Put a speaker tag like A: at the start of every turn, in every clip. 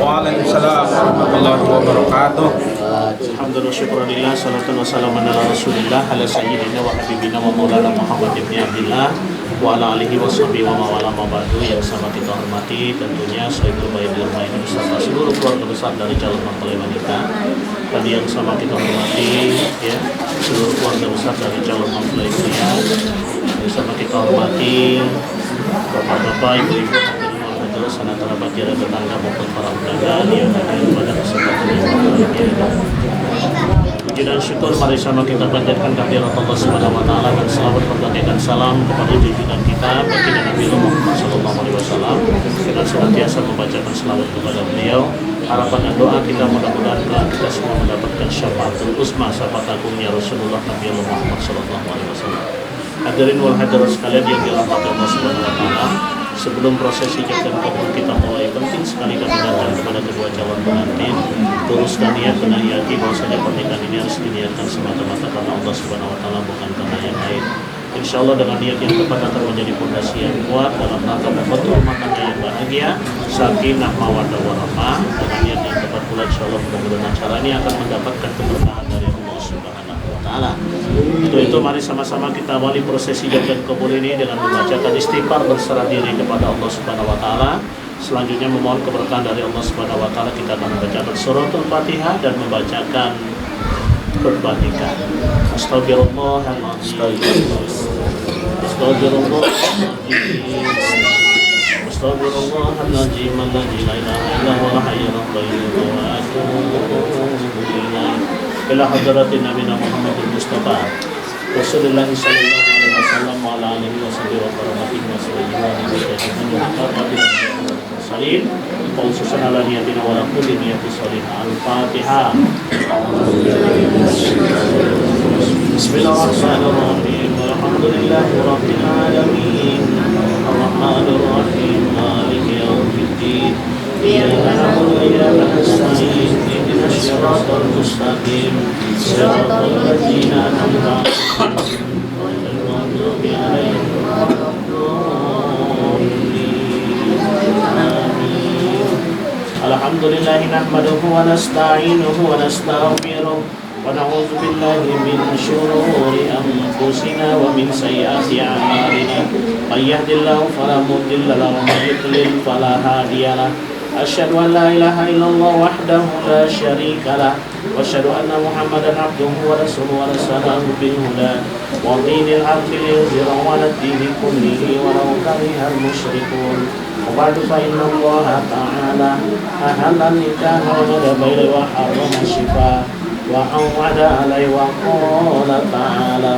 A: Waalaikumsalam warahmatullahi wabarakatuh.
B: Alhamdulillah, syukurillah, salatu wassalamu ala rasulillah, ala sayyidina wa habibina wa maulana Muhammad ibn Abdillah wa ala alihi wa sahbihi wa mawala mabadu. Yang sama kita hormati tentunya Sayyidul Baidul Main beserta seluruh keluarga besar dari calon mempelai wanita. Tadi yang sama kita hormati ya, seluruh keluarga besar dari calon mempelai pria. Yang sama kita hormati bapak-bapak, ibu-ibu, terus antara bagian tetangga maupun para undangan yang hadir pada kesempatan yang berbahagia. Puji dan syukur mari sama kita panjatkan kehadirat Allah Subhanahu wa taala dan selawat bergantian salam kepada junjungan kita baginda Nabi Muhammad sallallahu alaihi wasallam, dengan senantiasa membacakan selawat kepada beliau. Harapan dan doa kita mudah-mudahan kita semua mendapatkan syafaatul uzma, syafaat agungnya Rasulullah Nabi Muhammad sallallahu alaihi wasallam. Hadirin wal hadirat sekalian yang dirahmati Allah Subhanahu wa taala, sebelum prosesi jab dan kabul kita mulai, penting sekali kami datang kepada kedua calon pengantin, teruskan niat dan yakini bahwasanya pernikahan ini harus diniatkan semata-mata karena Allah Subhanahu wa taala, bukan karena yang lain. Insya Allah dengan niat yang tepat akan menjadi fondasi yang kuat dalam rangka membentuk rumah tangga yang bahagia, sakinah mawaddah warahmah. Dengan niat yang tepat pula insya Allah mudah-mudahan acara ini akan mendapatkan keberkahan dari Allah Subhanahu wa taala. Untuk itu mari sama-sama kita awali prosesi jab dan kabul ini dengan membacakan istighfar, berserah diri kepada Allah Subhanahu wa taala. Selanjutnya memohon keberkahan dari Allah Subhanahu wa taala, kita akan membacakan suratul Fatihah dan membacakan khutbah nikah. Astagfirullahaladzim. Astagfirullahaladzim. Alladzi la ilaha illa huwal hayyul qayyum wa atubu ilaih. Ila hadratin nabiyina Muhammadin Mustafa Rasulullah sallallahu alaihi wasallam wa ala alihi wa sahbihi wa barakatuh wa sallim wa khususan ala niyatina wa kulli niyati salihah. Al-Fatihah. Bismillahirrahmanirrahim. Alhamdulillahi rabbil alamin. Arrahmanir rahim. Maliki yaumiddin. إياك نعبد وإياك نستعين اهدنا الصراط المستقيم صراط الذين أنعمت عليهم غير المغضوب عليهم ولا الضالين. الحمد لله نحمده ونستعينه ونستغفره ونعوذ بالله من شرور أنفسنا ومن سيئات أعمالنا من يهد الله فلا مضل له ومن يضلل فلا هادي له أشهد أن لا إله إلا الله وحده لا شريك له وأشهد أن محمدا عبده ورسوله ورسله بالهدى ودين الحق ليظهره على الدين كله ولو كره المشركون وبعد فإن الله تعالى أحل النكاح وجعل البيع وحرم الشفاء وأوعد عليه وقال تعالى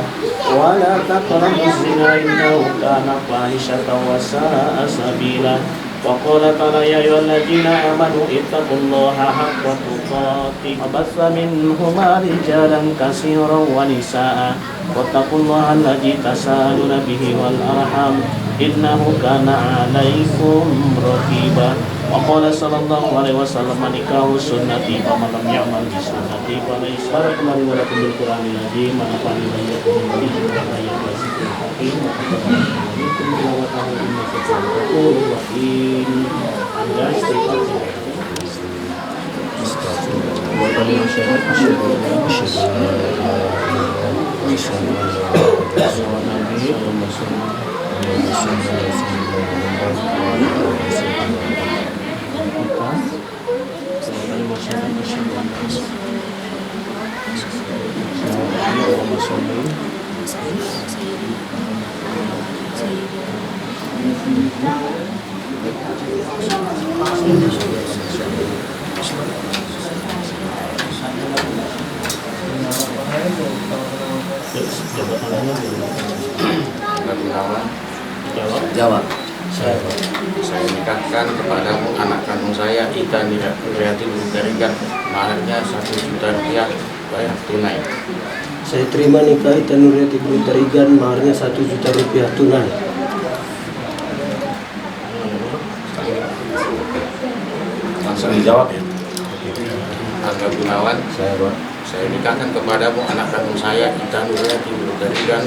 B: ولا تقربوا الزنا إنه كان فاحشة وساء سبيلا وقال تعالى يا أيها الذين آمنوا اتقوا الله حق تقاته وبث منهما رجالا كثيرا ونساء واتقوا الله الذي تساءلون به والأرحام إنه كان عليكم رقيبا وقال صلى الله عليه وسلم نكاح سنتي فمن لم يعمل بسنتي فليس بارك الله لي ولكم بالقرآن العظيم ونفعني وإياكم بما فيه من الآيات والذكر الحكيم وتقبل منكم تلاوته إنك أنت الغفور الرحيم. Anda istighfar. Wa qali masyarakat asyhadu an la ilaha illallah wa asyhadu anna muhammadan
C: Jawab. Saya nikahkan kepadamu anak kandung saya Ita Nuriyati Nurgarigan, maharnya 1 juta rupiah bayar tunai.
D: Saya terima nikah Ita Nuriyati Nurgarigan, maharnya 1 juta rupiah tunai.
C: Langsung dijawab ya. Angga Gunawan, saya nikahkan kepadamu anak kandung saya Ita Nuriyati Nurgarigan,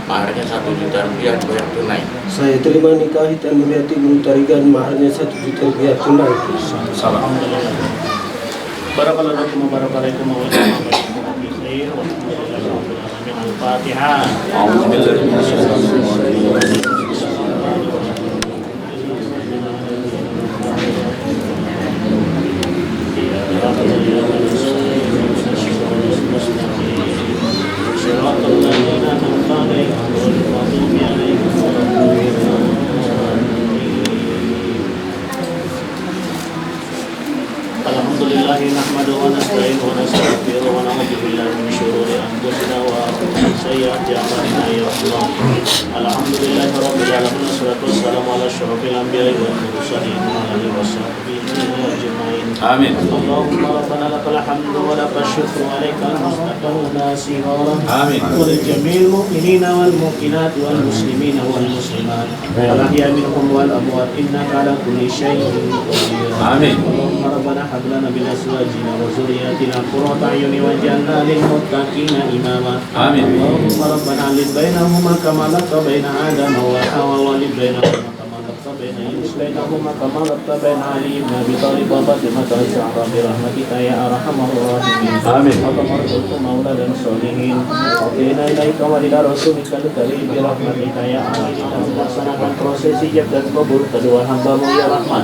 C: maharnya 1 juta rupiah bayar tunai.
D: Saya terima nikah Ita Nuriyati Nurgarigan, maharnya 1 juta rupiah tunai.
C: Salam.
B: Barakallahu lakum wa barakalaikum wa ja'alna fi khair wa alhamdulillahi rabbil alamin. Al-Fatihah.
C: A'udzubillahi minasyaitonir rajim.
E: Alhamdulillah nahmaduhu wa nasta'inuhu wa nastaghfiruhu wa na'udzu billahi min shururi anfusina wa min sayyiati a'malina ya Allah. Alhamdulillahi rabbil alamin wassalatu wassalamu ala asyrofil anbiya'i wal mursalin wa ala alihi washabbihi ajma'in.
C: Amin.
E: Allahumma rabbana lakal hamdu wa lakal syukru wa alaikal mustaqamu nasihara.
C: Amin.
E: Wa lil jami'il mu'minina wal mu'minat wal muslimina wal muslimat. Al ahya minhum wal amwat innaka ala kulli syai'in qadir.
C: Amin.
E: Allahumma rabbana hab lana min azwajina wa dhurriyyatina qurrata a'yunin waj'alna lil muttaqina imama.
C: Amin.
E: Allahumma rabbana alif bainahuma kama laqta baina adama wa hawa wa alif bainahuma kama laqta baina yunus bainahuma kama laqta baina ali ibn abi talib wa fatimah az-zahra bi rahmatika ya arhamar rahimin.
C: Amin.
E: Allahumma arzuqna maula dan solihin wa qina ilaika wa ila rasulika karim bi rahmatika ya arhamar laksanakan proses ijab dan kabul kedua hamba-Mu ya Rahman.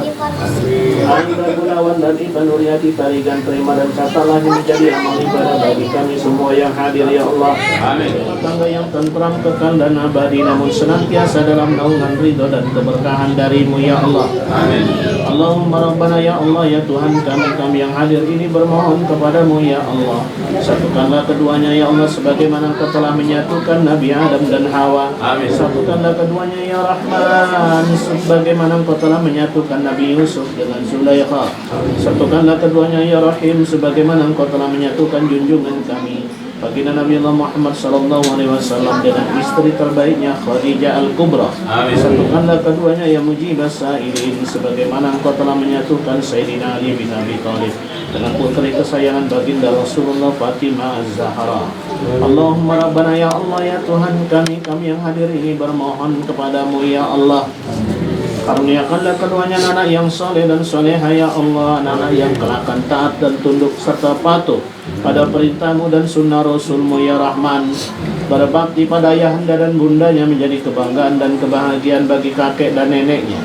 E: Anda Gunawan dan Ita Nuriyati Tarigan, terima dan catatlah ini menjadi amal ibadah bagi kami semua yang hadir ya Allah.
C: Amin.
E: Rumah tangga yang tentram, kekal dan abadi, namun senantiasa dalam naungan ridho dan keberkahan dari-Mu ya Allah.
C: Amin.
E: Allahumma Rabbana ya Allah ya Tuhan kami yang hadir ini bermohon kepadamu ya Allah, satukanlah keduanya ya Allah sebagaimana Engkau telah menyatukan Nabi Adam dan Hawa.
C: Amin.
E: Satukanlah keduanya ya Rahman sebagaimana Engkau telah menyatukan Nabi Yusuf dengan Zulaikha. Satukanlah keduanya ya Rahim sebagaimana Engkau telah menyatukan junjungan kami baginda Nabi Allah Muhammad SAW dengan istri terbaiknya Khadijah Al-Kubra.
A: Amin.
E: Satukanlah keduanya yang mujibah sa'ilin, sebagaimana engkau telah menyatukan Sayyidina Ali bin Abi Thalib dengan putri kesayangan baginda Rasulullah Fatimah Az-Zahra. Allahumma Rabbana, ya Allah ya Tuhan kami yang hadir ini bermohon kepadamu ya Allah, karuniakanlah keduanya anak yang soleh dan soleha ya Allah, anak yang kelakkan taat dan tunduk serta patuh pada perintahmu dan sunnah Rasulmu ya Rahman. Berbakti pada ayahanda dan bundanya, menjadi kebanggaan dan kebahagiaan bagi kakek dan neneknya,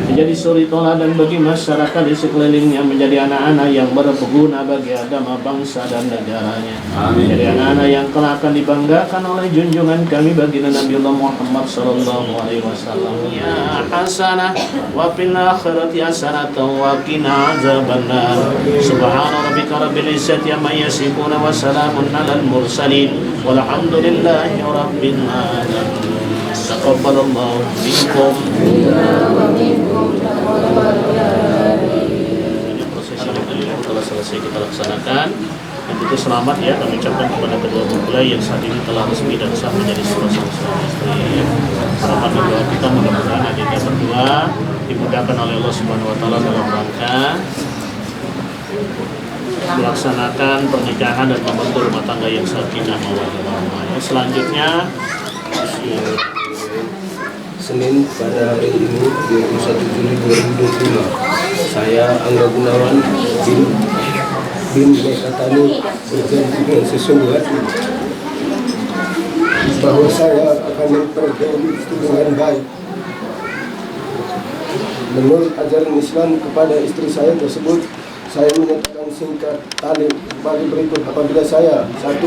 E: menjadi suri toladan bagi masyarakat di sekelilingnya, menjadi anak-anak yang berguna bagi agama, bangsa dan negaranya.
A: Amin.
E: Menjadi anak-anak yang kelak akan dibanggakan oleh junjungan kami baginda Nabiullah Muhammad SAW. Ya hasanah wa fil akhirati hasanatan wa qina azabannar. Subhana rabbika rabbil izzati amma yasifun wa salamun alal mursalin walhamdulillahi rabbil alamin. Taqabbalallahu minkum. Prosesi yang telah selesai kita laksanakan, dan itu selamat ya kami ucapkan kepada kedua mempelai yang saat ini telah resmi dan sah menjadi sepasang suami istri. Harapan doa kita mudah-mudahan adiknya berdua dimudahkan oleh Allah Subhanahu Wa Taala dalam rangka melaksanakan pernikahan dan membentuk rumah tangga yang sakinah mawaddah warahmah. Selanjutnya
D: Senin pada hari ini 21 Juli 2025, saya Angga Gunawan bin Mekatani berjanji dengan sesungguh hati bahwa saya akan mempergauli istri dengan baik menurut ajaran Islam kepada istri saya tersebut. Saya menyatakan singkat tali bagi berikut apabila saya: 1.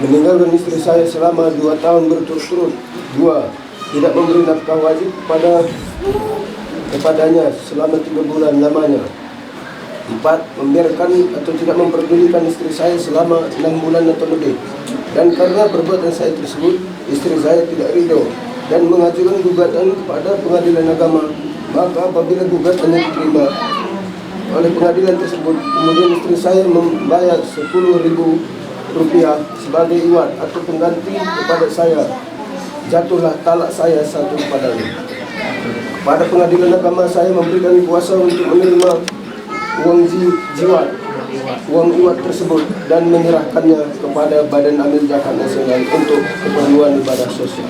D: Meninggalkan istri saya selama 2 tahun berturut-turut. 2. Tidak memberi nafkah wajib kepadanya selama 3 bulan lamanya. 4. Membiarkan atau tidak memperdulikan istri saya selama 6 bulan atau lebih. Dan karena perbuatan saya tersebut, istri saya tidak ridho dan mengajukan gugatan kepada pengadilan agama. Maka apabila gugatannya diterima oleh pengadilan tersebut, kemudian istri saya membayar Rp10.000 sebagai iwat atau pengganti kepada saya, jatuhlah talak saya satu kepadanya. Pada pengadilan agama saya memberikan kuasa untuk menerima uang iwat tersebut dan menyerahkannya kepada Badan Amil Zakat Nasional untuk keperluan ibadah sosial.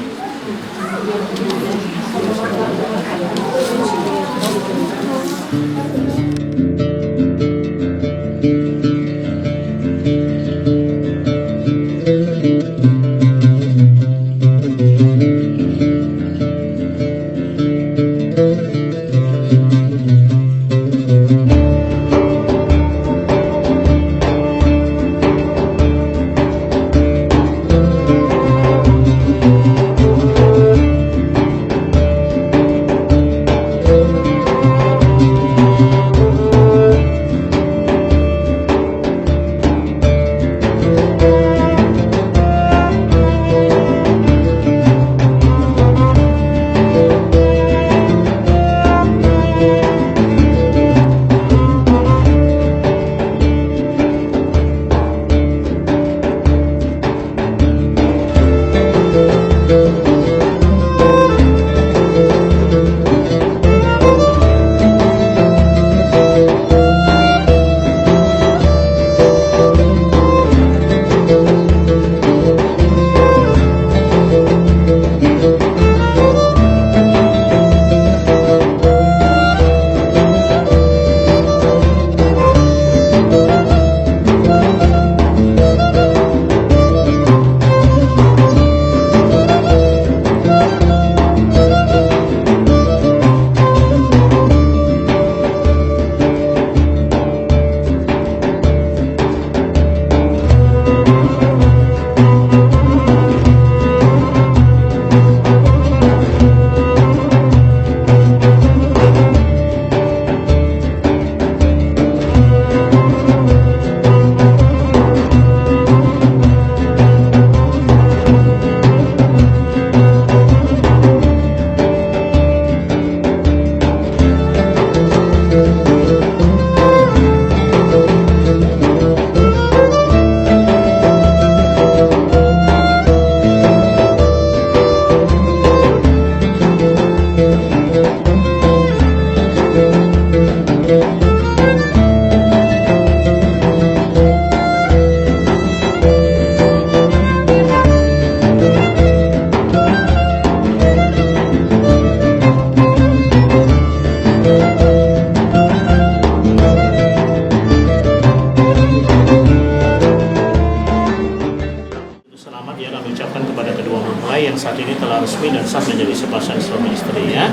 B: yang saat ini telah resmi dan sah menjadi sepasang suami istri ya.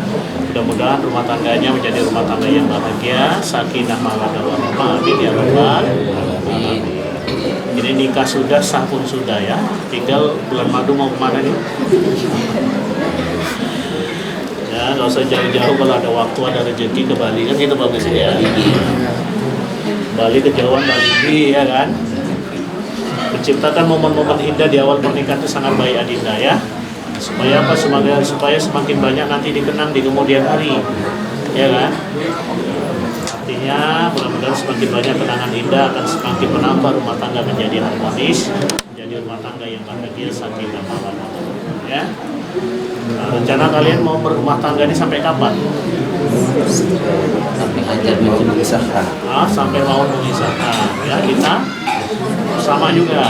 B: Mudah-mudahan rumah tangganya menjadi rumah tangga yang bahagia, sakinah mawaddah warahmah, amin ya rabbal alamin. Ini nikah sudah, sah pun sudah ya. Tinggal bulan madu mau kemana nih? Ya, nggak usah jauh-jauh, kalau ada waktu, ada rezeki ke Bali kan itu bagus ya. Bali kejauhan Bali ya kan. Menciptakan momen-momen indah di awal pernikahan itu sangat baik adinda ya. Supaya apa? Supaya semakin banyak nanti dikenang di kemudian hari, ya kan? Artinya mudah-mudahan semakin banyak kenangan indah akan semakin menambah rumah tangga menjadi harmonis, menjadi rumah tangga yang bahagia, sakinah mawaddah, ya. Nah, rencana kalian mau berumah tangga ini sampai kapan?
A: Sampai ajar memisahkan.
B: Sampai mau memisahkan. Ya kita sama juga.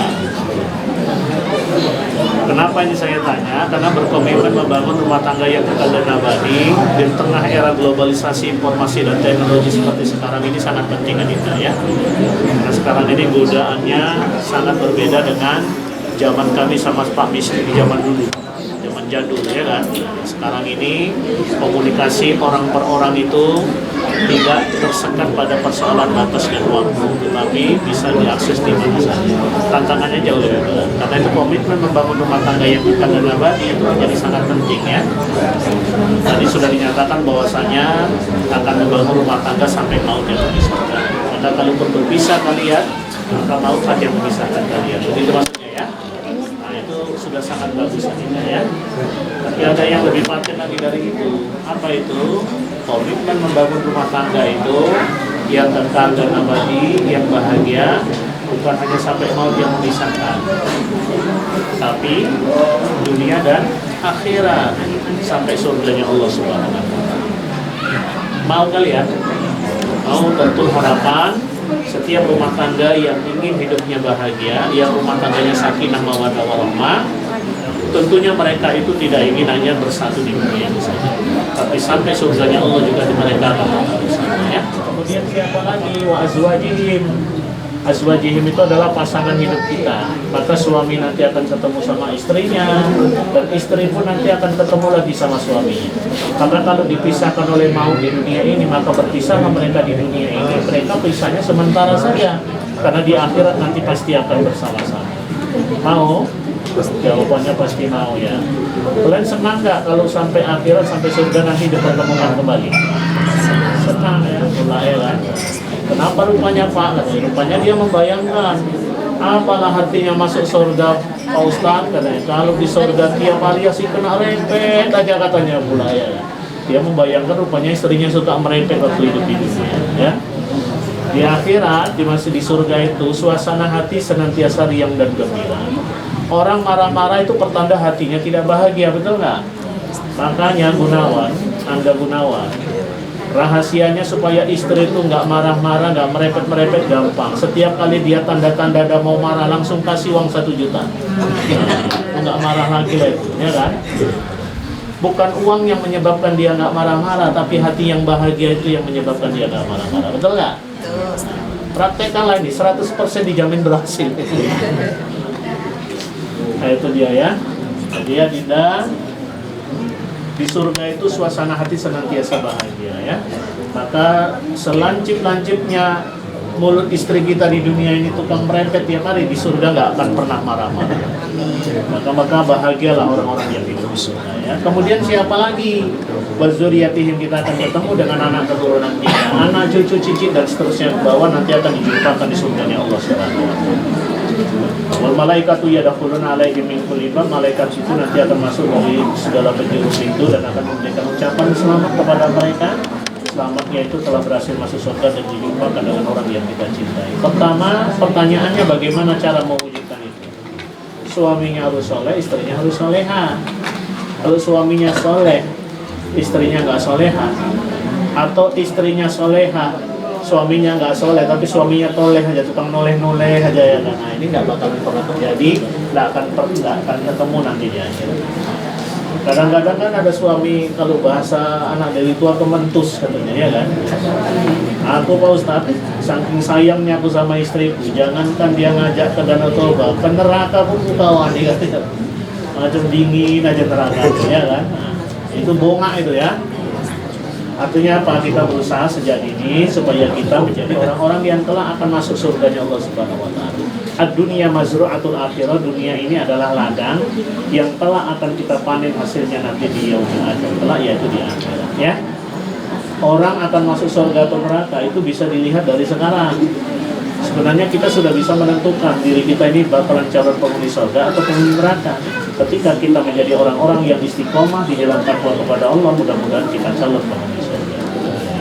B: Kenapa ini saya tanya? Karena berkomitmen membangun rumah tangga yang kekal dan abadi di tengah era globalisasi informasi dan teknologi seperti sekarang ini sangat penting Adinda ya. Karena sekarang ini godaannya sangat berbeda dengan zaman kami sama Pak Misri di zaman dulu, zaman jadul ya kan. Sekarang ini komunikasi orang per orang itu tidak tersekat pada persoalan batas dan waktu, tetapi bisa diakses di mana saja. Tantangannya jauh lebih berat. Karena itu komitmen membangun rumah tangga yang kekal dan abadi itu menjadi sangat penting ya. Tadi sudah dinyatakan bahwasanya akan membangun rumah tangga sampai maut yang memisahkan. Maka kalau berpisah kalian, maka maut saja yang memisahkan kalian. Begitu maksudnya ya. Nah itu sudah sangat bagus ya. Tapi ada yang lebih penting lagi dari itu. Apa itu? Komitmen membangun rumah tangga itu yang kekal dan abadi, yang bahagia, bukan hanya sampai maut yang memisahkan, tapi dunia dan akhirat sampai surganya Allah Subhanahu wa Ta'ala. Mau kalian? Mau? Tentu harapan setiap rumah tangga yang ingin hidupnya bahagia, yang rumah tangganya sakinah mawaddah warahmah, tentunya mereka itu tidak ingin hanya bersatu di dunia ini saja, tapi sampai surganya Allah juga di mereka akan bersama ya. Kemudian siapa lagi? Wa azwajihim. Azwajihim itu adalah pasangan hidup kita. Maka suami nanti akan ketemu sama istrinya, dan istri pun nanti akan ketemu lagi sama suaminya. Karena kalau dipisahkan oleh maut di dunia ini, maka berpisahlah mereka di dunia ini. Mereka pisahnya sementara saja, karena di akhirat nanti pasti akan bersama-sama. Mau? Jawabannya pasti mau ya. Kalian senang nggak kalau sampai akhirat, sampai surga nanti dipertemukan kembali? Senang ya, mulai kan. Kenapa rupanya Pak? Rupanya dia membayangkan apalah artinya masuk surga Pak Ustadz katanya. Kalau di surga tiap hari sih kena rempet aja katanya pula ya. Dia membayangkan rupanya istrinya suka merempet waktu hidup di dunia ya. Di akhirat, di surga itu suasana hati senantiasa riang dan gembira. Orang marah-marah itu pertanda hatinya tidak bahagia, betul nggak? Makanya Angga Gunawan, rahasianya supaya istri itu nggak marah-marah, nggak merepet-merepet gampang. Setiap kali dia tanda-tanda mau marah, langsung kasih uang 1 juta. Nah, nggak marah lagi lah itu, ya kan? Bukan uang yang menyebabkan dia nggak marah-marah, tapi hati yang bahagia itu yang menyebabkan dia nggak marah-marah, betul nggak? Praktekkanlah ini, 100% dijamin berhasil. Nah itu dia ya. Jadi ya Dinda, di surga itu suasana hati senantiasa bahagia ya. Maka selancip-lancipnya mulut istri kita di dunia ini tukang merempet tiap hari, di surga nggak akan pernah marah-marah. Maka bahagialah orang-orang yang hidup di surga ya. Kemudian siapa lagi? Wazuriyatihim, kita akan ketemu dengan anak keturunan kita, anak cucu cicit dan seterusnya ke bawah, nanti akan dijumpakan di surganya Allah Subhanahu wa Ta'ala. Wal malaikatu yadkhuluna alaihim min kulli bab, malaikat itu nanti akan masuk dari segala penjuru pintu dan akan memberikan ucapan selamat kepada mereka. Selamatnya itu telah berhasil masuk surga dan dijumpakan dengan orang yang kita cintai. Pertama, pertanyaannya bagaimana cara mewujudkan itu? Suaminya harus soleh, istrinya harus soleha. Kalau suaminya soleh, istrinya nggak soleha, atau istrinya soleha, suaminya nggak soleh, tapi suaminya toleh aja, tukang noleh-noleh aja ya kan. Nah ini nggak bakalan pernah terjadi, nggak akan ketemu nanti di akhir. Kadang-kadang kan ada suami, kalau bahasa anak dari tua kementus katanya ya kan. Aku Pak Ustadz, saking sayangnya aku sama istriku, jangankan dia ngajak ke Danau Toba, ke neraka pun kawan dia.
E: macam dingin aja teragaknya ya kan. Nah, itu bonga itu ya. Artinya apa? Kita berusaha sejak dini supaya kita menjadi orang-orang yang kelak akan masuk surganya Allah Subhanahu wa taala. Ad-dunya mazru'atul akhirah, dunia ini adalah ladang yang kelak akan kita panen hasilnya nanti di yaumil akhir, kelak yaitu di akhirat ya. Orang akan masuk surga atau neraka itu bisa dilihat dari sekarang. Sebenarnya kita sudah bisa menentukan diri kita ini bakalan calon penghuni surga atau penghuni neraka. Ketika kita menjadi orang-orang yang istiqomah di jalan takwa kepada Allah, mudah-mudahan kita calon penghuni surga.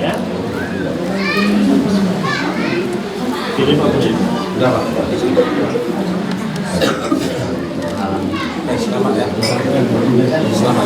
E: Ya. Pilih Pak Budi.
C: Selamat ya. Selamat.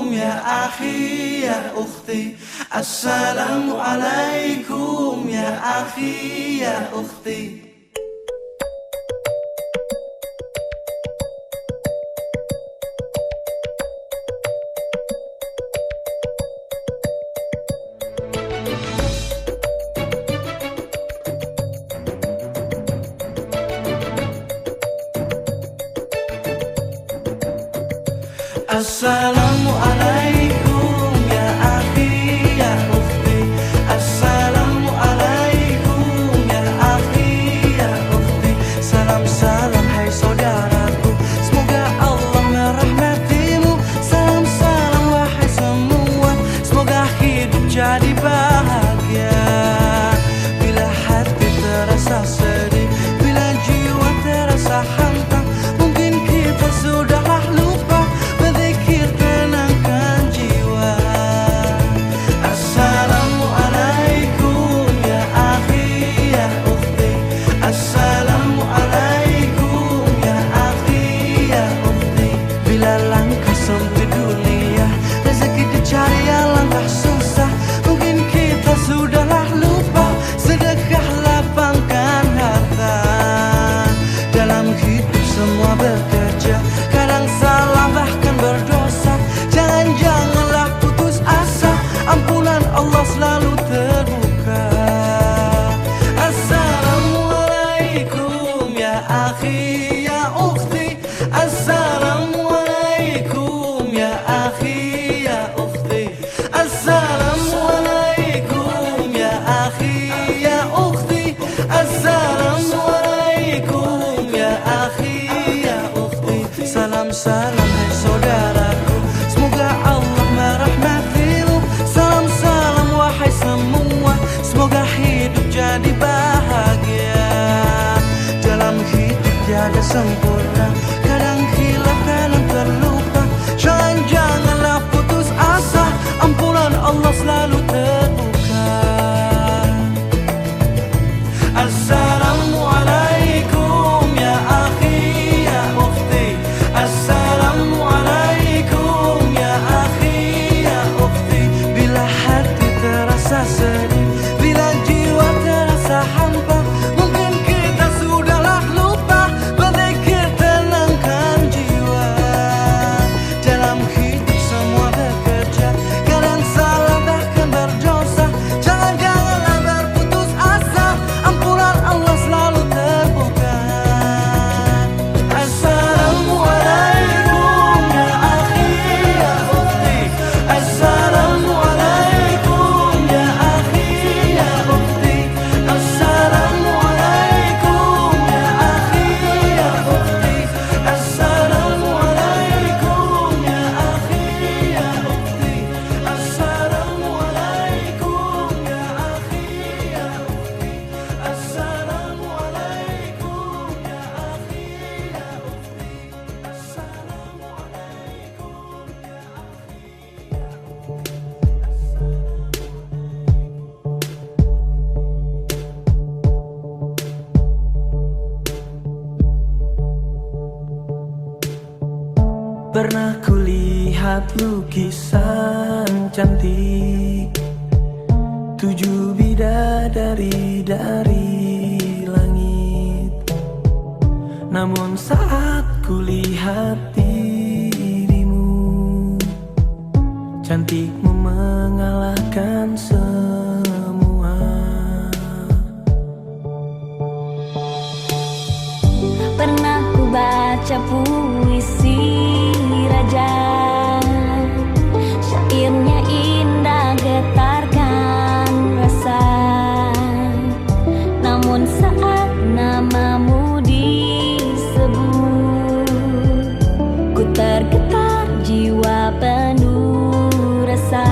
F: Assalamualaikum ya akhi ya ukhti. Assalamualaikum ya akhi ya ukhti. Assalamualaikum ya akhi ya ukhti. Assalamualaikum ya akhi ya ukhti. Salam salam hai saudaraku, semoga Allah merahmatimu. Salam salam wahai semua, semoga hidup Allah selalu terbuka. Assalamualaikum ya akhi ya ukhti. Assalamualaikum ya akhi ya ukhti. Assalamualaikum ya akhi ya ukhti. Assalamualaikum ya akhi ya ukhti. Salam salam hai saudaraku, semoga Allah merahmatimu. Salam salam wahai semua, semoga hidup jadi bahagia. Dalam hidup tiada sempurna, kadang hilaf kadang terlupa. Janganlah putus asa, ampunan Allah selalu terbuka. Assalamualaikum ya akhi ya ukhti. Assalamualaikum ya akhi ya ukhti. Bila hati terasa sedih, bila jiwa terasa hampa, mungkin kita sudahlah lupa berzikir tenangkan jiwa. Dalam hidup semua bekerja, kadang salah bahkan berdosa. Janganlah berputus asa, ampunan Allah selalu terbuka. Assalamualaikum ya akhi ya ukhti. Assalamualaikum ya akhi ya ukhti. Assalamualaikum ya akhi ya ukhti. Assalamualaikum ya akhi ya ukhti. Assalamualaikum ya akhi ya ukhti. Assalamualaikum ya akhi ya Pernah kulihat lukisan cantik, 7 bidadari dari langit. Namun saat kulihat dirimu, cantikmu mengalahkan semua.
G: Pernah ku baca puisi raja, syairnya indah getarkan rasa. Namun saat namamu disebut, ku tergetar jiwa penuh rasa.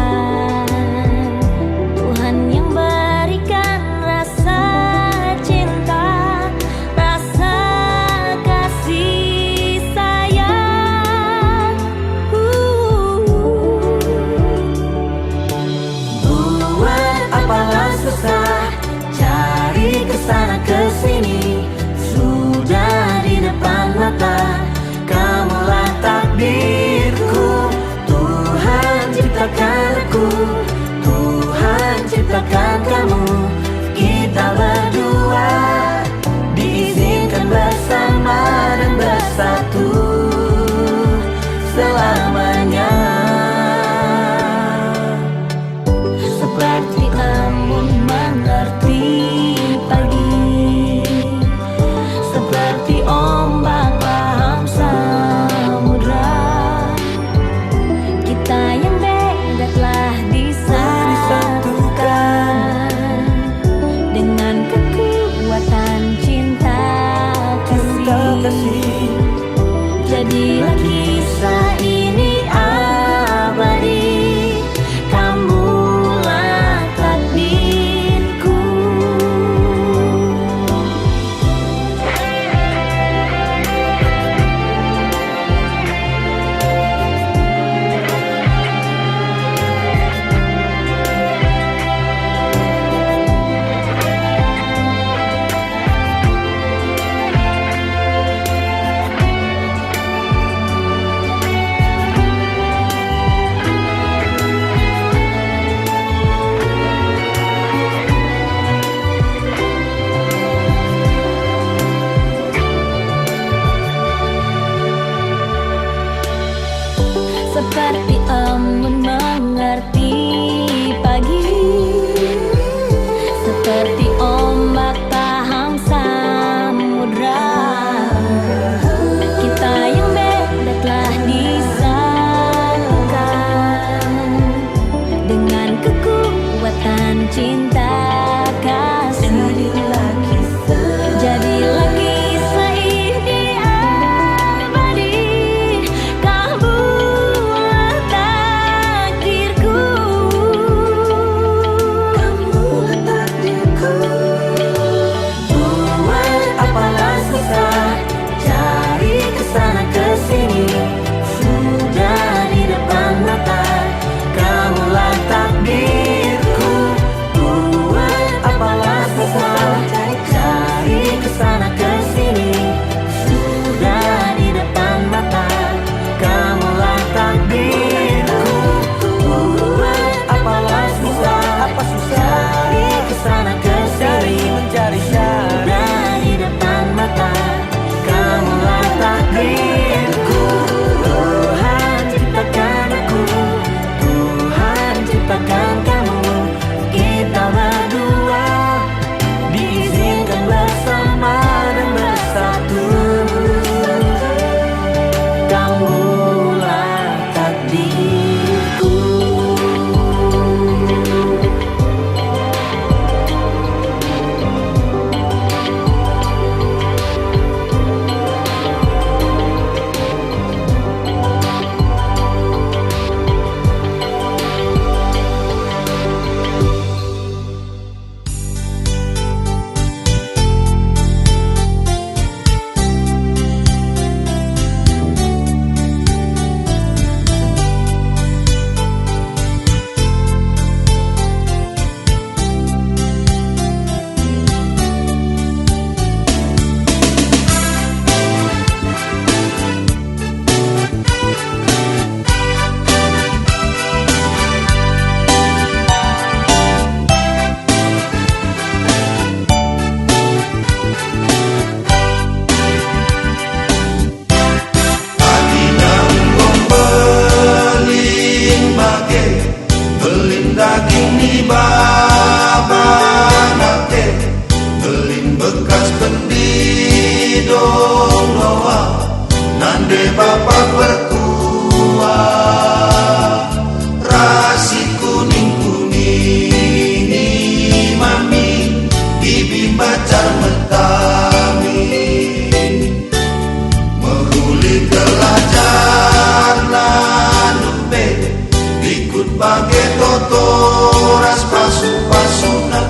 C: bagai totoras pasu-pasuna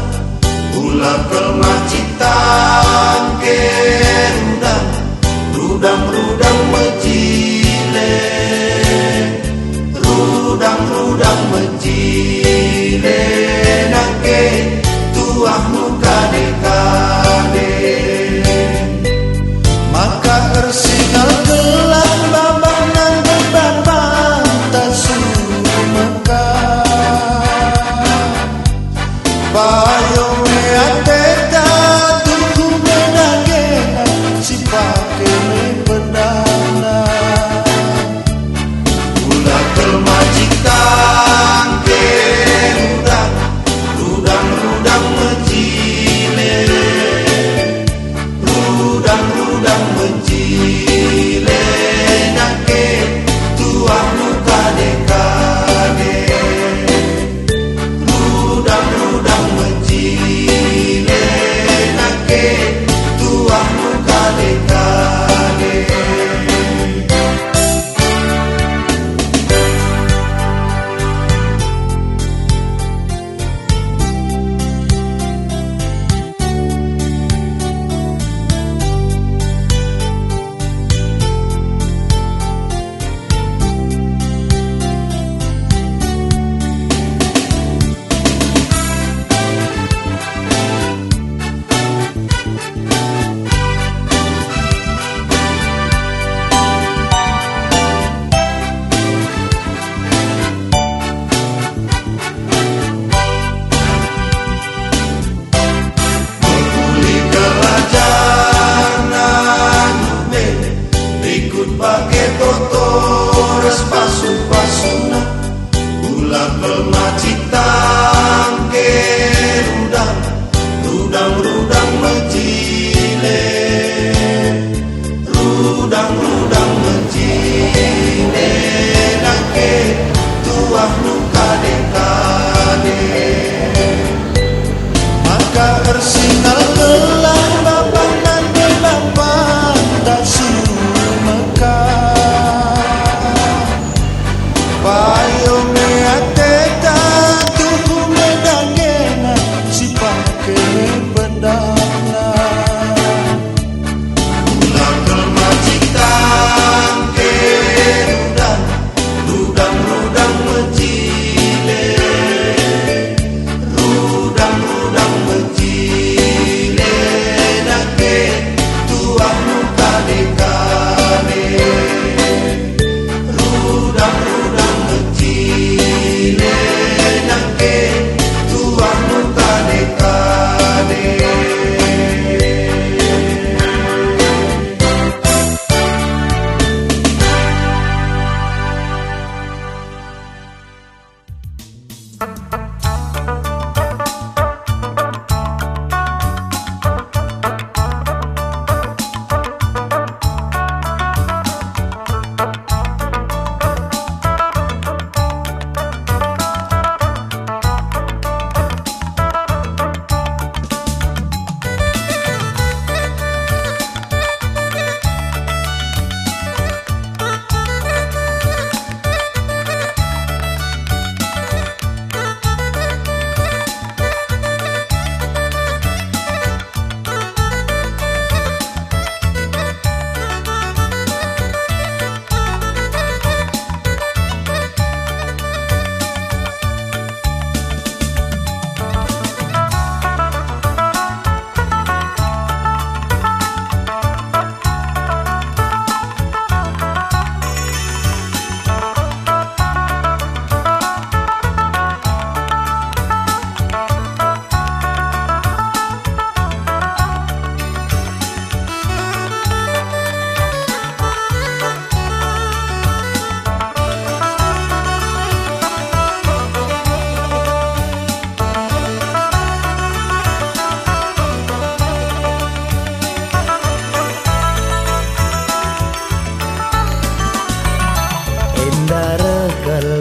C: ulah kelmacitan kerudang rudang-rudang mejile rudang-rudang mejile nake tuah muka dekade maka ersingal gelang babangan depan pantai sumeka bayo meateta tuku menagena si pake pendana ulah kelmajikan kerudang rudang-rudang mejile rudang-rudang mejile nake tuah muka dekade rudang-rudang mejile nake tuah muka dekade bagai totoras pasu-pasuna ulah kelmacitan kerudang rudang-rudang mejile rudang-rudang mejile nake tuah muka dekade maka ersingal gelang babangan depan pantai sumeka bayo meateta tuku medangena si pake pendana ulah kelmacitan kerudang rudang-rudang mejile rudang-rudang mejile nake tuah muka dekade rudang-rudang mejile nake tuah muka dekade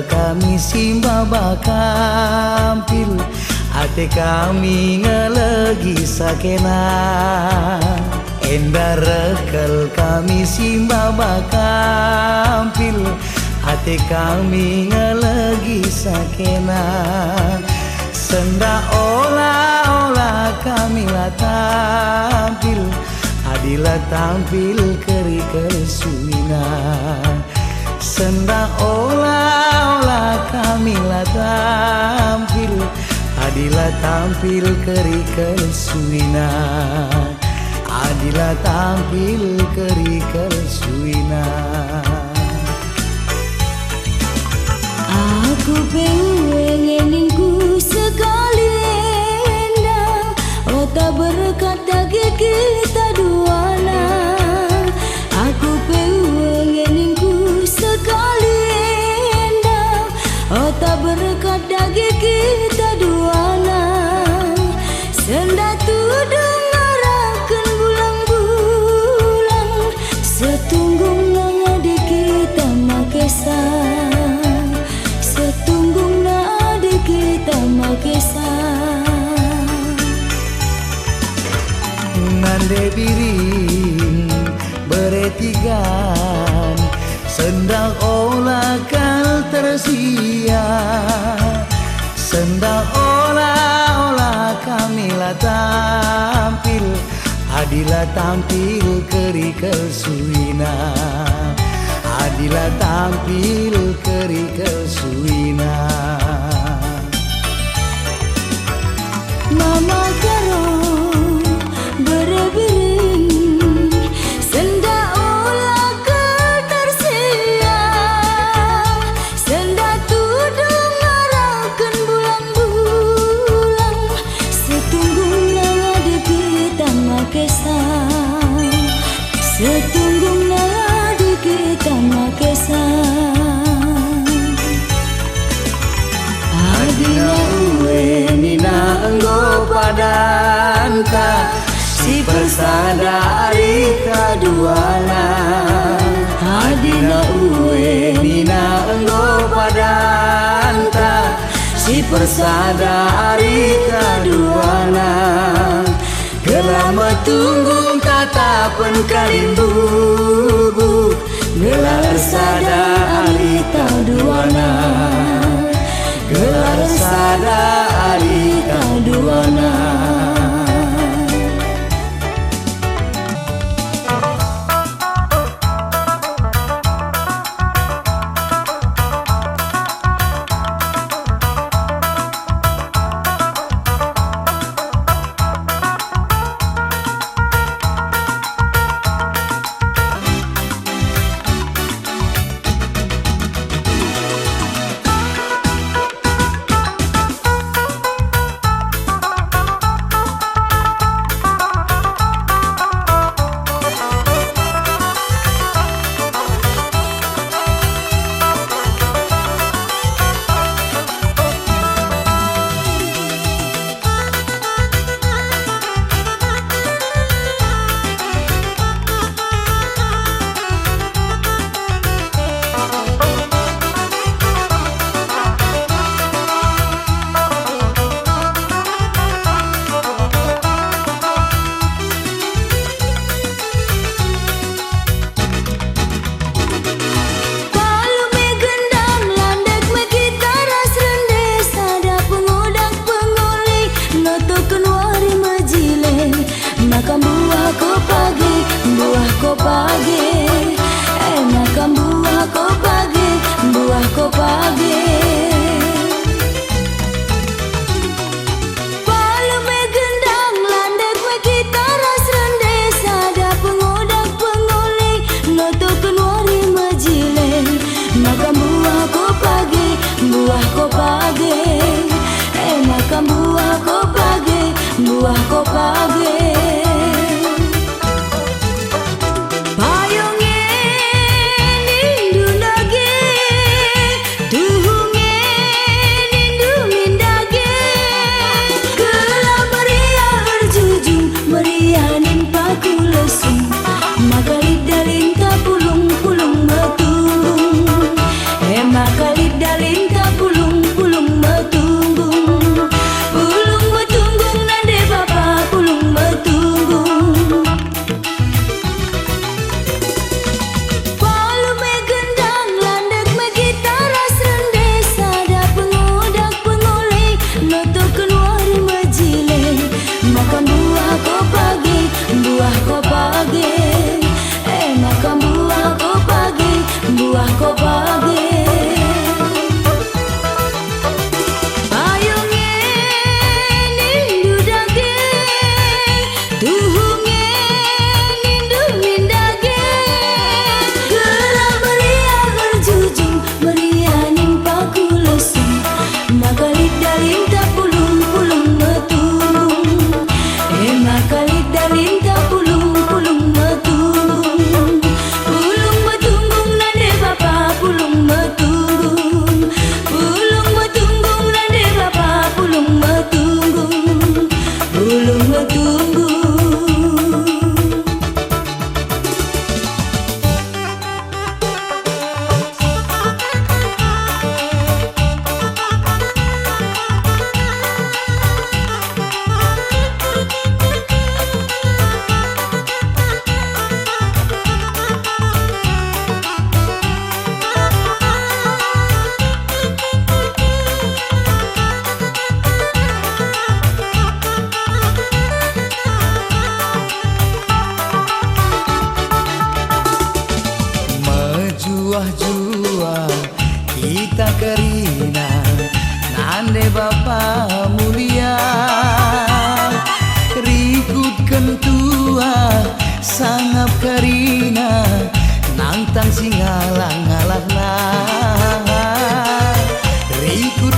F: kami simba bakampil ate kami ngelegi sakena endah rekel kami simba bakampil hati kami ngelegi sakena. Senda olah-olah kami lah tampil, adilah tampil keri kesuina. Senda olah-olah kami lah tampil, adilah tampil keri kesuina. Adilah tampil keri kesuina.
G: Aku pengen ku sekali endang, oh tak berkata kita duana. Aku pengen ku sekali endang, oh tak berkata kita duana. Senda tudung ngarakan bulang-bulang, setunggung ngadi kita makesah. Setunggung nadi kita makesah.
F: Nande biring beretigan, sendang olah kal tersia. Sendang olah-olah kami lah tampil, adilah tampil keri kesuina. Adilah tampil keri kesuina.
G: Mama karo berbiring, senda olah ketersia. Senda tudung ngarakan bulan-bulan, setunggung nadi kita makesah. Setunggung nadi kita makesah.
F: Adina uwe nina enggo padanta, si persada arika duana. Adina uwe nina enggo padanta, si persada arika duana. Gelama tunggung tatapan kalimbubu, gelar sada arika duana. Gelar sada arika duana.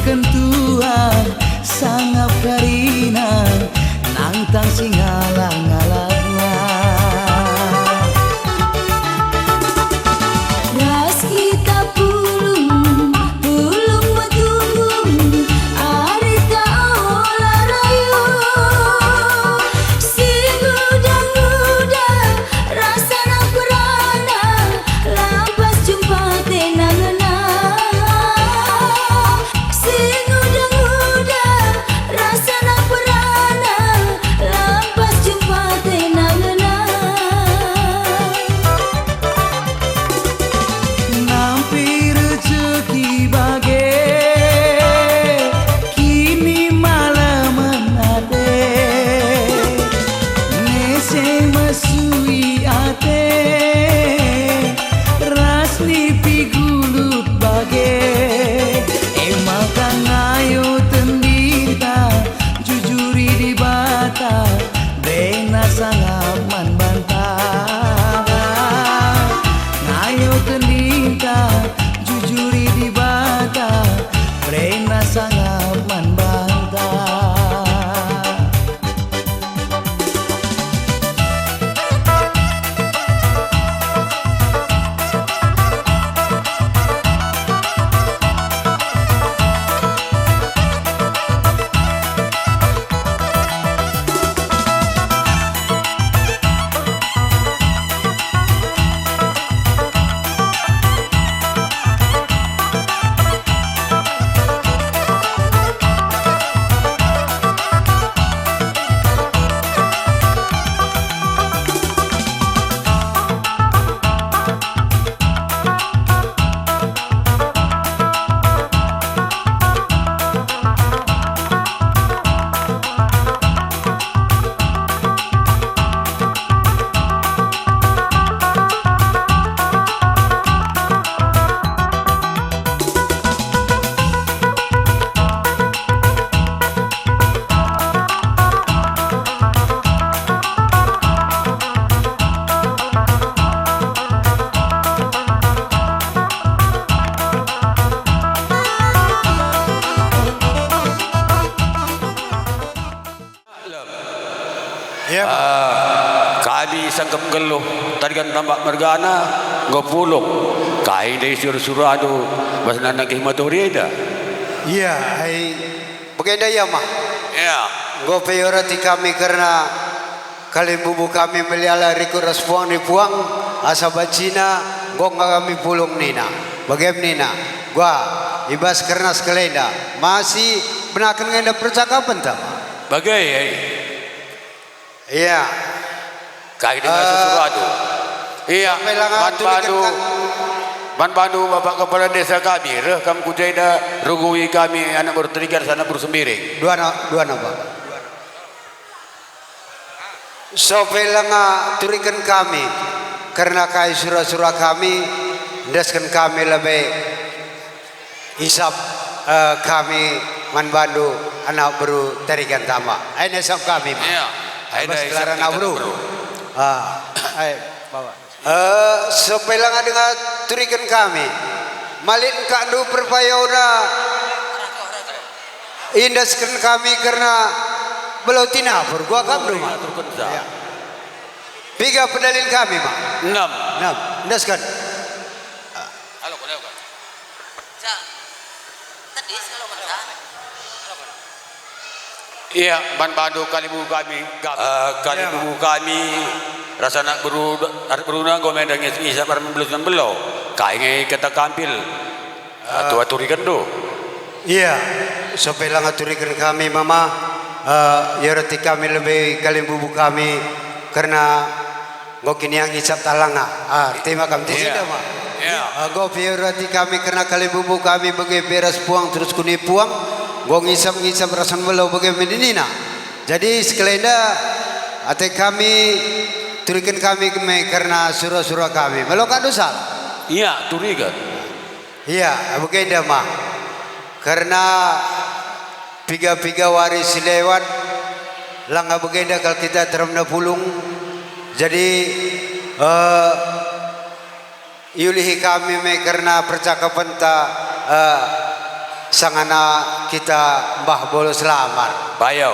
F: kentuan sangap karina nantang singalang-alang
G: ras kita pulung matunggung arita olah rayu sing udang-udang rasana perana lampas jumpa tenangena sing udang-udang rasana perana lampas jumpa tenangena
F: nampi rezeki bage kini malam ate nese masui ate rasni pigulut bage emakan ayo tendita jujuri di bata bena sangaman bantah ayo tendita jujuri di bata bena sangaman bantah
H: kali sangkap geluh tarikan tambak mergana ngopuluk kai dari sur-sur adu basna nakih maturi ida
I: iya ai bagenda ya mah
H: ya
I: go peyorati kami karena kali bubu kami meliala riku respon di puang asa bacina go kami pulung nina bagem nina gua ibas karena sekelenda masih benakan ngenda percakapan tak
H: bagai
I: iya
H: kai dengan sur adu iya Ban Bandu Bapak Kepala Desa kami rekam kujaida rugui kami anak berterigar sana bersembiri
I: dua nama so pelanga turikan kami karena kai surah-surah kami daskan kami lebih hisap kami Man Bandu anak baru tarikan tama ini hisap kami
H: iya
I: ada hisap bro bawa sepelanga dengan turikan kami malin kandu perpayona indaskan kami karena belau tinapur gua kabru mah ya. Tiga pedalin kami mah 6 indaskan
H: halo kau kan iya Ban Bandu kali buku kami rasa nak beruna gomendang isa par membelus belau kai ngai kata kampil aturikan do
I: iya sampai lang aturikan kami mama ya reti kami lebih kali bubu kami karena ngokin yang isap talanga tema kami tidak mah go reti kami karena kali bubu kami bagi beras puang terus kuni puang go ngisap rasan belau bagi medinina jadi sekelenda ate kami turikan kami karena surah-surah kami meloka dosa
H: iya turikan
I: iya bukeda mah karena piga-piga waris lewat langga bukeda kalau kita teramna pulung jadi yulihi kami karena percakapan ta sangana kita Mbah Bolo Selamar.
H: Bayau.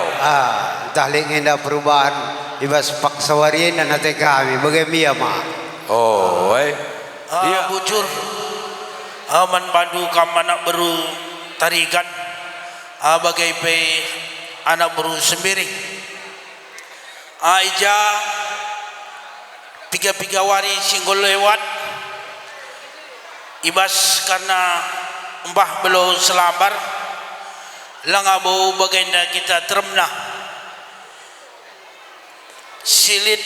I: Dahling indah perubahan ibas paksawarian dan nate kami bagaimana ma.
H: Oh, iya.
J: Bujur. Man pandu kam anak baru tarikan. Bagai pe anak baru sembiring. Ija piga-piga wari singgol lewat. Ibas karena Mbah Bolo Selambar langabau baginda kita teremna silit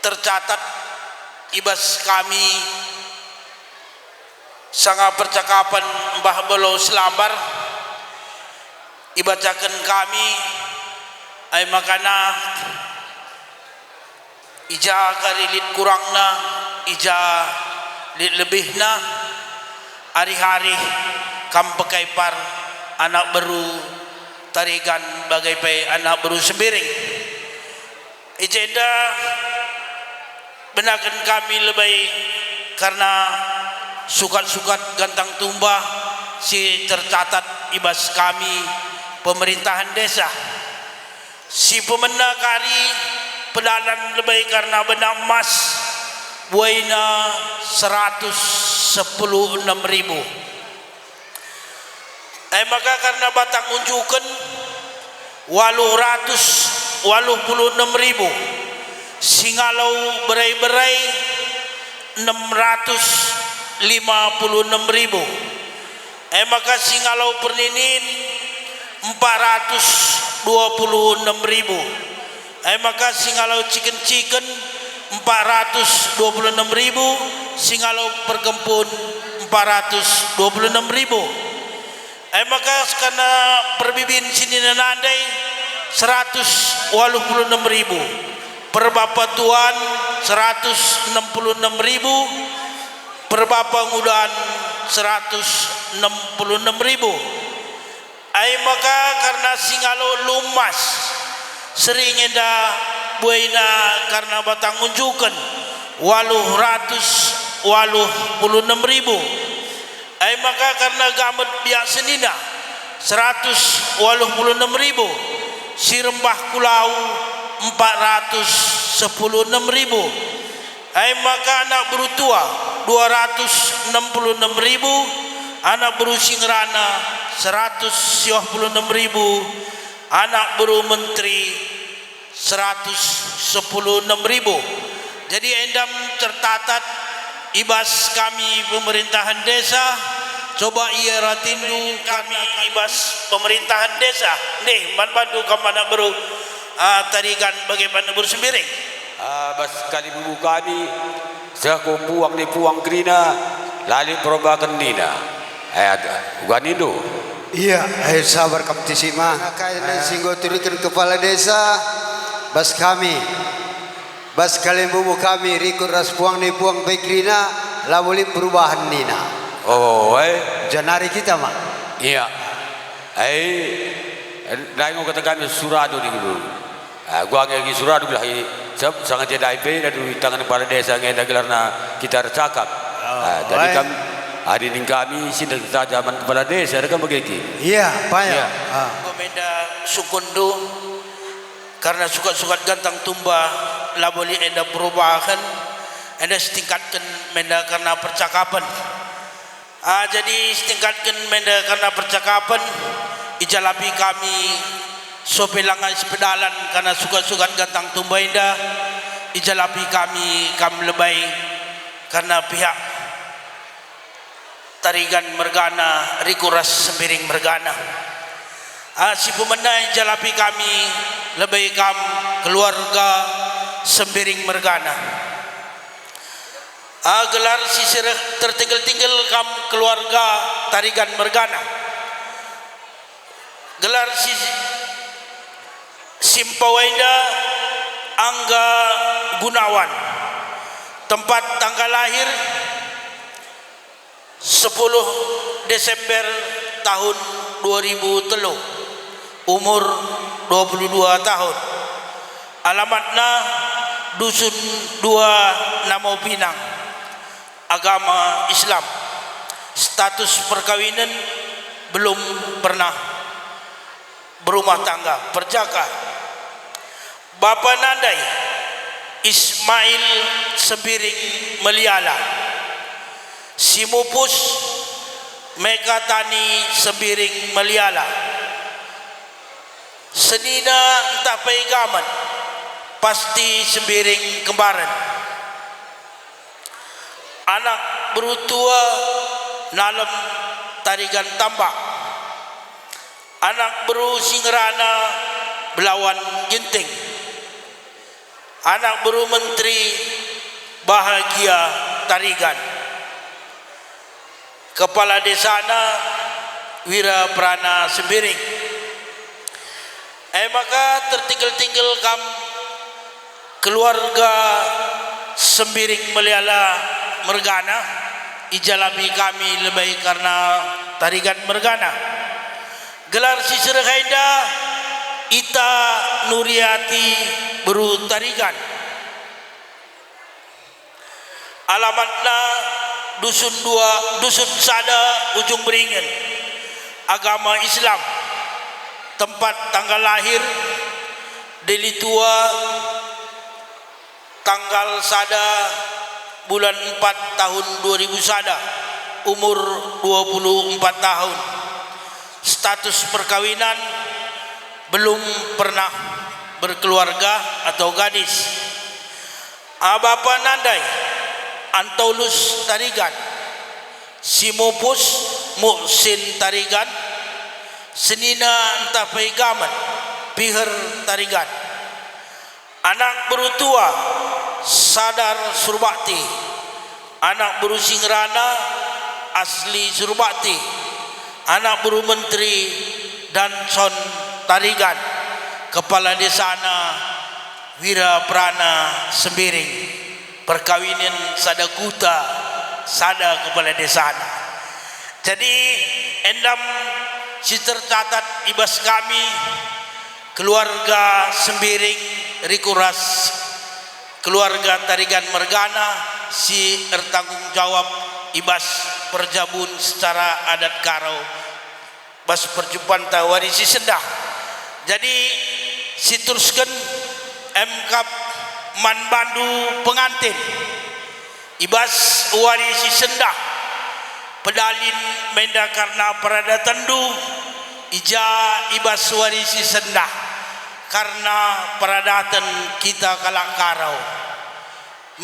J: tercatat ibas kami sangat percakapan Mbah Bolo Selambar ibacakan kami ay makana ija karilit kurangna ija lit lebihna hari-hari kam pekaipar anak baru tarigan bagai pe anak baru sembiring ijenda benakan kami lebih karena sukat-sukat gantang tumbah si tercatat ibas kami pemerintahan desa si pemena kari pedalan lebih karena benang emas buaina 116.000. Maka karena batang unjukan 886.000 singalau berai-berai 656.000. Maka singalau perninin 426.000. Maka singalau chicken 426.000, singalau perkempun 426.000. Maka karena perbibin sini nanandai 186.000, perbapatuan 166.000, perbapangudan 166.000. Maka karena singalau lumas sering enda buaina karena batang unjukan 886.000. Maka karena gamet biak senina 186.000, si rembah kulau 416.000. Maka anak berutua 266.000, anak berusi ngerana 196.000, anak beru menteri 116.000. Jadi endam tercatat ibas kami pemerintahan desa. Coba ia ratindu kami ibas pemerintahan desa. Nih man bantu kamana baru tarigan bagaimana bersembiring.
H: Bas kali bubu kami sekumpuang ni puang krina lali perubahan nina. Ganindo.
I: Iya, sabar kaptisima. Kaya singgo turikan kepala desa, bas kami, bas kalian bubu kami, rikut ras puang ni puang bekrina, lawuli perubahan nina.
H: Oh,
I: Janari kita mak.
H: Iya. Daingo kata kami surado di dulu. Gua ngegi surado bilah sangat jadi IP dan di tangan kepala desa ngenda gelarna kita cakap. Jadi kami hari ini kami sini kita zaman kepala desa ada kan begitu.
I: Iya, payah.
J: Komenda sukundu karena sukat-sukat gantang tumba laboli enda perubahan enda setingkatkan menda karena percakapan. Jadi setingkatkan menda karena percakapan ijalapi kami sopelangan sepedalan karena sukat-sukat gantang tumba enda ijalapi kami lebay karena pihak tarigan mergana rikuras sembiring mergana. Si pemenang jalapi kami lebih kam keluarga sembiring mergana. Gelar si tertinggal-tinggal kam keluarga tarigan mergana. Gelar si Simpawaida Angga Gunawan. Tempat tanggal lahir 10 Desember tahun 2003, umur 22 tahun, alamatnya Dusun 2 Namo Pinang, agama Islam, status perkawinan belum pernah berumah tangga, perjaka. Bapa Nandai Ismail Sembiring Meliala, Simupus Megatani Sembiring Meliala, Senina Tapai Gaman Pasti Sembiring Kembaran, anak berutua Nalem Tarigan Tambak, anak beru Singrana Belawan Ginting, anak beru Menteri Bahagia Tarigan, Kepala Desana Wira Prana Sembiring. Maka tertinggal-tinggal kam keluarga Sembiring Meliala Mergana, ijalabi kami lebih karena Tarigan Mergana. Gelar Sisir Haida Ita Nuriati Beru Tarigan. Alamatna Dusun 2 Dusun Sada Ujung Beringin, agama Islam. Tempat tanggal lahir Deli Tua tanggal Sada bulan 4 tahun 2000 Sada, umur 24 tahun. Status perkawinan belum pernah berkeluarga atau gadis. Bapa Nandai Antolus Tarigan, Simupus Muksin Tarigan, Senina Tapai Gaman Piher Tarigan, anak berutua Sadar Surbakti, anak beru Singrana Asli Surbakti, anak beru Menteri Danson Tarigan, Kepala Desana Wira Prana Sembiring. Perkawinan sada kuta, sada Kepala Desana. Jadi endam si tercatat ibas kami keluarga Sembiring Rikuras, keluarga Tarigan Mergana, si bertanggung jawab ibas perjabun secara adat Karo, bas perjumpaan tawarisi sendah. Jadi si teruskan MK Manbandu pengantin ibas warisi sendah pedalin menda karena perada tendu ija ibas warisi sendah karena peradatan kita kalak Karau.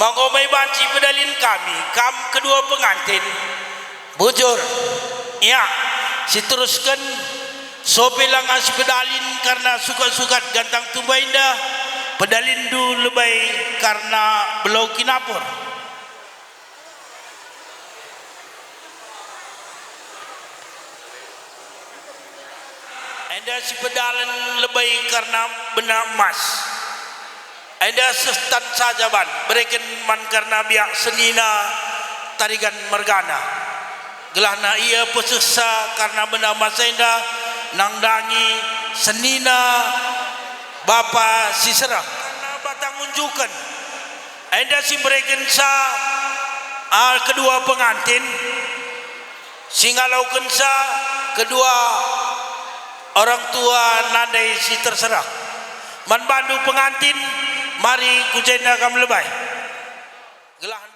J: Mangomai banci pedalin kami kam kedua pengantin bujur ya si teruskan sopelang as pedalin karena suka-suka gantang tumba indah, pedalin du lebay karena belau kinapur. Ada si pedalan lebay karena benar emas. Ada sestan saja ban berikan man karena biak senina Tarigan Mergana. Gelahna ia peseksa karena benar emas enda nangdangi senina Bapa Sisera karena batang unjukan. Anda si berikan sa kedua pengantin singalaukan sa kedua orang tua Nandai si terserah. Man bandu pengantin mari kujenda kam lebay. Gelah